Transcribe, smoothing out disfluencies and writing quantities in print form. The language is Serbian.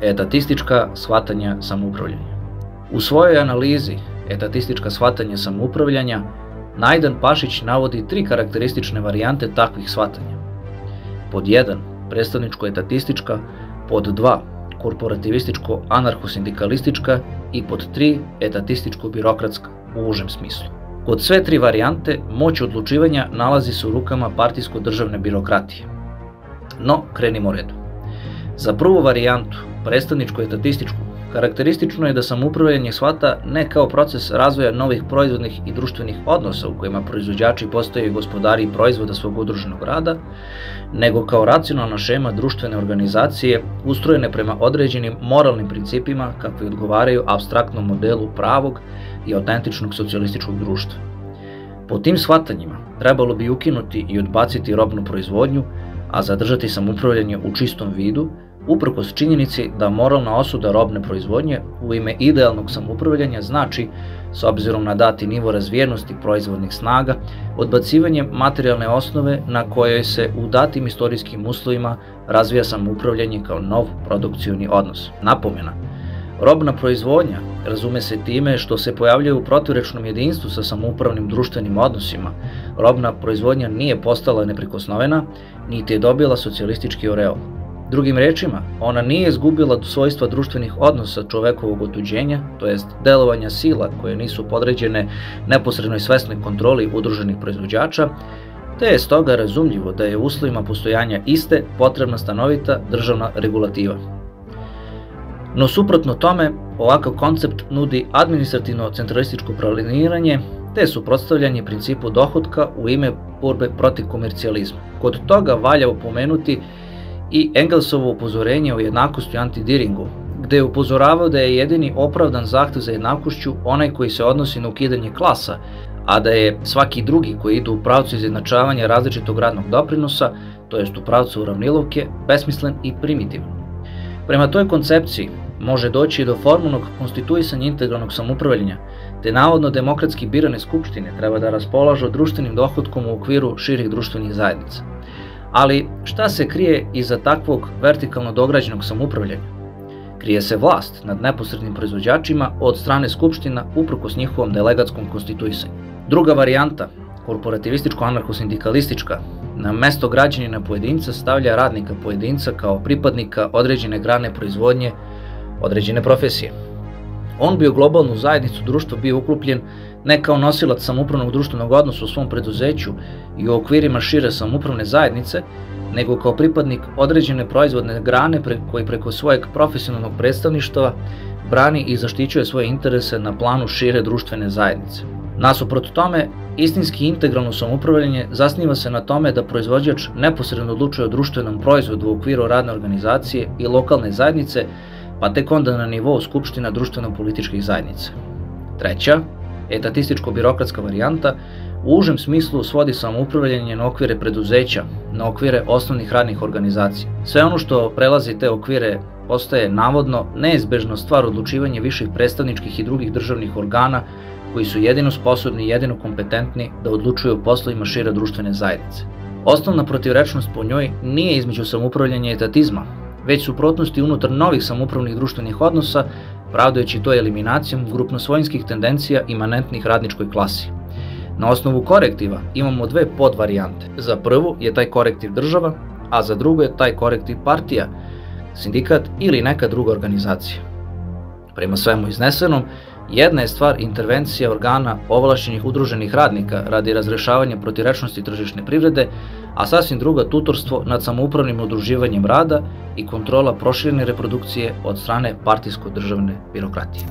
Etatistička shvatanja samoupravljanja. U svojoj analizi etatistička shvatanja samoupravljanja Najdan Pašić navodi 3 karakteristične varijante takvih shvatanja. Pod 1. predstavničko-etatistička, pod 2. korporativističko-anarcho-sindikalistička i pod 3. etatističko-birokratska u užem smislu. Kod sve 3 varijante moć odlučivanja nalazi se u rukama partijsko-državne birokratije. No, krenimo redom. Za prvu varijantu, predstavničko-etatističku, karakteristično je da samoupravljanje shvata ne kao proces razvoja novih proizvodnih i društvenih odnosa u kojima proizvođači postaju gospodari proizvoda svog udruženog rada, nego kao racionalna šema društvene organizacije ustrojene prema određenim moralnim principima kakvi odgovaraju apstraktnom modelu pravog i autentičnog socijalističkog društva. Po tim shvatanjima trebalo bi ukinuti i odbaciti robnu proizvodnju, a zadržati samoupravljanje u čistom vidu, uprkos činjenici da moralna osuda robne proizvodnje u ime idealnog samoupravljanja znači, s obzirom na dati nivo razvijenosti proizvodnih snaga, odbacivanje materijalne osnove na kojoj se u datim istorijskim uslovima razvija samoupravljanje kao nov produkcioni odnos. Napomena, robna proizvodnja razume se time što se pojavljuje u protivrečnom jedinstvu sa samoupravnim društvenim odnosima. Robna proizvodnja nije postala neprikosnovena, niti je dobila socijalistički oreol. Drugim rečima, ona nije izgubila svojstva društvenih odnosa čovekovog otuđenja, to jest delovanja sila koje nisu podređene neposrednoj svesnoj kontroli udruženih proizvođača, te je stoga razumljivo da je u uslovima postojanja iste potrebna stanovita državna regulativa. No suprotno tome, ovakav koncept nudi administrativno centralističko planiranje te suprotstavljanje principu dohotka u ime borbe protiv komercijalizma. Kod toga valja upomenuti i Engelsovo upozorenje o jednakosti u antidiringu, gde je upozoravao da je jedini opravdan zahtev za jednakošću onaj koji se odnosi na ukidanje klasa, a da je svaki drugi koji ide u pravcu izjednačavanja različitog radnog doprinosa, to jest u pravcu uravnilovke, besmislen i primitivan. Prema toj koncepciji može doći do formalnog konstituisanja integralnog samoupravljanja, te navodno demokratski birane skupštine treba da raspolažu društvenim dohotkom u okviru širih društvenih zajednica. Ali šta se krije iza takvog vertikalno dograđenog samoupravljanja? Krije se vlast nad neposrednim proizvođačima od strane skupština uprkos njihovom delegatskom konstituisanju. Druga varijanta, korporativističko-anarcho-sindikalistička, na mesto građanina pojedinca stavlja radnika pojedinca kao pripadnika određene grane proizvodnje, određene profesije. On bi u globalnu zajednicu društva bio uklopljen ne kao nosilac samoupravnog društvenog odnosa u svom preduzeću i u okvirima šire samoupravne zajednice, nego kao pripadnik određene proizvodne grane koji preko svojeg profesionalnog predstavništva brani i zaštićuje svoje interese na planu šire društvene zajednice. Nasuprot tome, istinski integralno samoupravljanje zasniva se na tome da proizvođač neposredno odlučuje o društvenom proizvodu u okviru radne organizacije i lokalne zajednice, pa tek onda na nivou skupština društveno-političkih zajednica. Treća, etatističko-birokratska varijanta, u užem smislu svodi samoupravljanje na okvire preduzeća, na okvire osnovnih radnih organizacija. Sve ono što prelazi te okvire postaje navodno neizbežna stvar odlučivanja viših predstavničkih i drugih državnih organa koji su jedino sposobni i jedino kompetentni da odlučuju o poslovima šire društvene zajednice. Osnovna protivrečnost po njoj nije između samoupravljanja i etatizma, već suprotnosti unutar novih samoupravnih društvenih odnosa, pravdajući to eliminacijom grupno-svojinskih tendencija imanentnih radničkoj klasi. Na osnovu korektiva imamo 2 podvarijante. Za prvu je taj korektiv država, a za drugu je taj korektiv partija, sindikat ili neka druga organizacija. Prema svemu iznesenom, jedna je stvar intervencija organa ovlašćenih udruženih radnika radi razrešavanja protivrečnosti tržišne privrede, a sasvim druga tutorstvo nad samoupravnim udruživanjem rada i kontrola proširene reprodukcije od strane partijsko-državne birokratije.